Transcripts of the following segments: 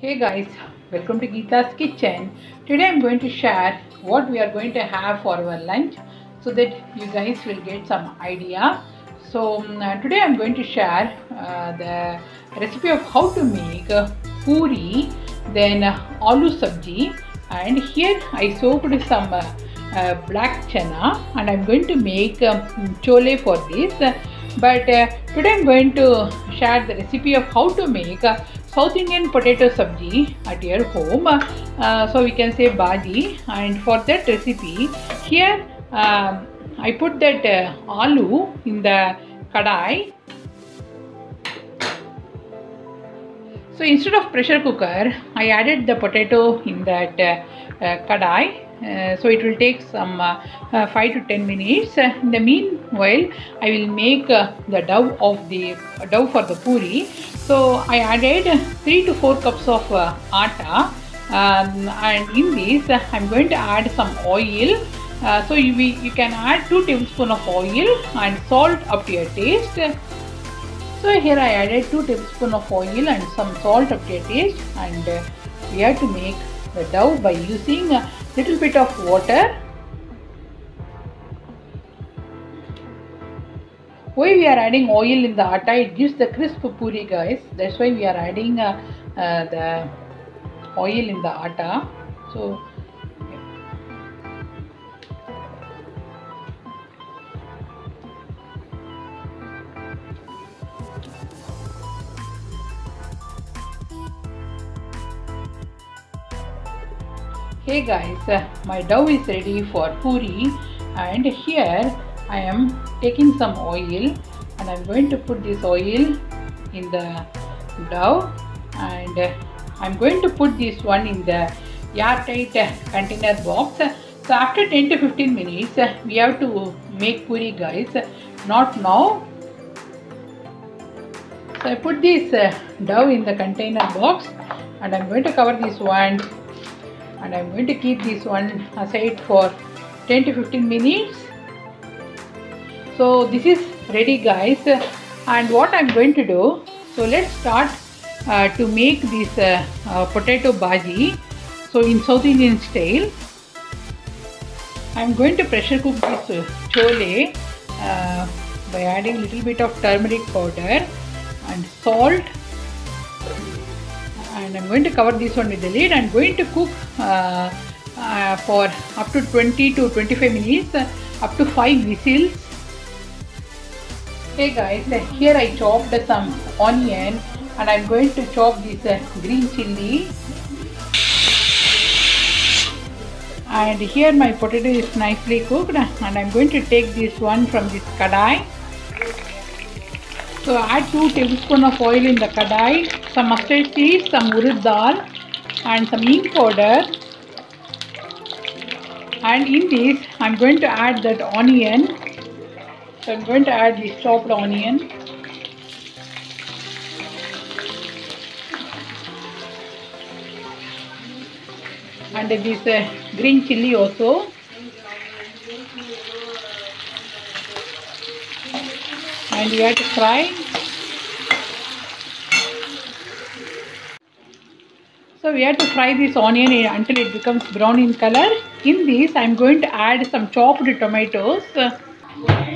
Hey guys, welcome to Geeta's Kitchen. Today I'm going to share what we are going to have for our lunch so that you guys will get some idea. Today I'm going to share the recipe of how to make puri, then aloo sabji, and here I soaked some black chana and I'm going to make chole for this. Today I'm going to share the recipe of how to make South Indian potato sabji at your home. So we can say bhaji, and for that recipe here I put that aloo in the kadai. So instead of pressure cooker, I added the potato in that kadai. So it will take some 5 to 10 minutes. In the meanwhile, I will make the dough for the puri. So I added 3 to 4 cups of atta, and in this I'm going to add some oil. So you can add 2 tablespoons of oil and salt up to your taste. So here I added 2 tablespoons of oil and some salt up to your taste, and we have to make the dough by using a little bit of water. Why we are adding oil in the atta? It gives the crisp puri, guys. That's why we are adding the oil in the atta. So hey guys, my dough is ready for puri, and here I am taking some oil and I'm going to put this oil in the dough, and I'm going to put this one in the airtight container box. So after 10 to 15 minutes we have to make puri, guys, not now. So I put this dough in the container box and I'm going to cover this one, and I'm going to keep this one aside for 10 to 15 minutes. So this is ready, guys, and what I'm going to do, so let's start to make this potato bhaji. So in South Indian style, I'm going to pressure cook this chole by adding a little bit of turmeric powder and salt, and I'm going to cover this one with the lid. I'm going to cook for up to 20 to 25 minutes, up to 5 whistles. Hey guys, here I chopped some onion and I'm going to chop this green chilli. And here my potato is nicely cooked, and I'm going to take this one from this kadai. So add 2 tablespoons of oil in the kadai, some mustard seeds, some urad dal and some hing powder. And in this I'm going to add that onion. So I'm going to add this chopped onion. And this green chilli also. And we have to fry. So we have to fry this onion until it becomes brown in color. In this I am going to add some chopped tomatoes.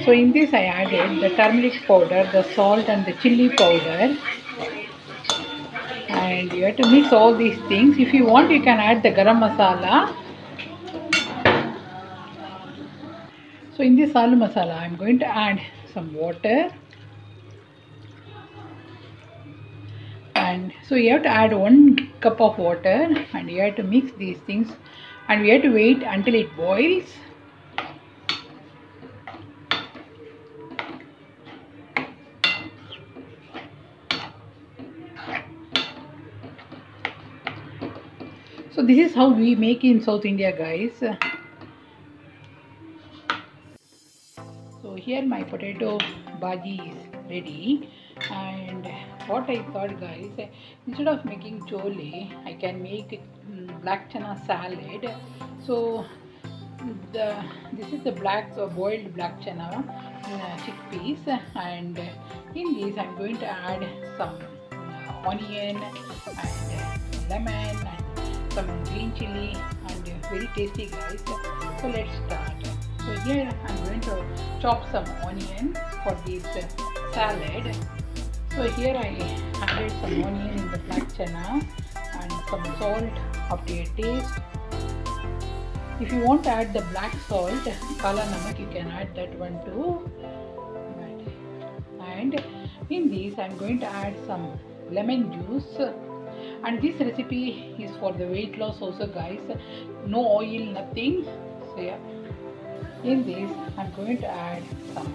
So in this I added the turmeric powder, the salt and the chilli powder. And you have to mix all these things. If you want, you can add the garam masala. So in this aloo masala I am going to add some water. And so you have to add 1 cup of water and you have to mix these things, and we have to wait until it boils. So this is how we make in South India, guys. So here my potato bhaji is ready, and what I thought, guys, instead of making chole I can make black chana salad. So this is the boiled black chana chickpeas, and in this I'm going to add some onion and lemon and some green chili, and very tasty, guys. So let's start. So here I'm going to chop some onion for this salad. So here I added some onion in the black chana and some salt up to your taste. If you want to add the black salt, kala namak, you can add that one too. And in this I'm going to add some lemon juice, and this recipe is for the weight loss also, guys. No oil, nothing. So yeah, in this I'm going to add some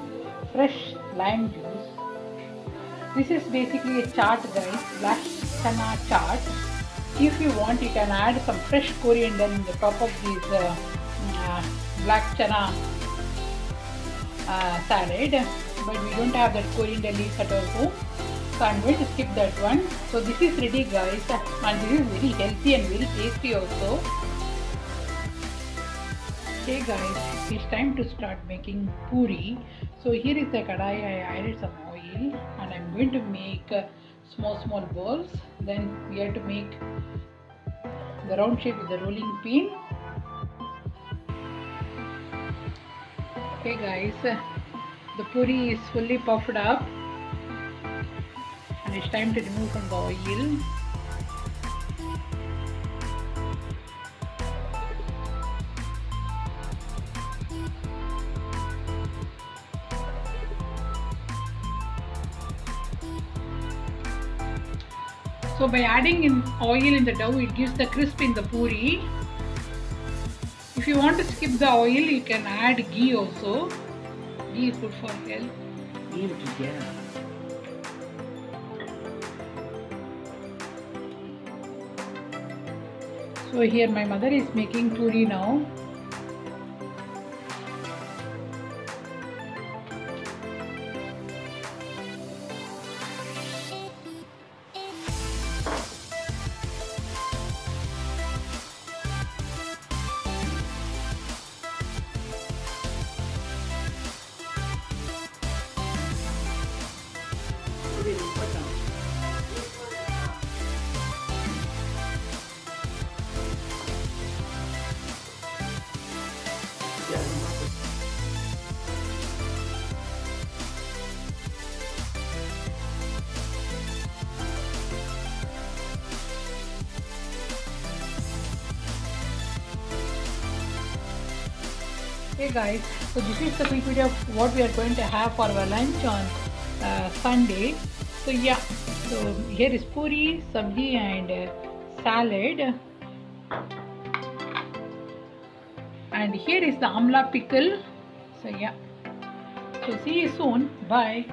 fresh lime juice. This is basically a chaat, guys, black chana chaat. If you want, you can add some fresh coriander in the top of this black chana salad, but we don't have that coriander leaves at our home, so I'm going to skip that one. So this is ready, guys, and this is very healthy and very tasty also. Okay guys, it's time to start making puri. So here is the kadai. I added some oil and I'm going to make small balls. Then we have to make the round shape with the rolling pin. Okay guys, the puri is fully puffed up and it's time to remove from the oil. So by adding in oil in the dough, it gives the crisp in the puri. If you want to skip the oil, you can add ghee also. Ghee is good for health. Leave it together. So here my mother is making puri now. Hey guys, so this is the quick video of what we are going to have for our lunch on Sunday. So yeah, so here is puri, sabji and salad, and here is the amla pickle. So yeah, so see you soon. Bye.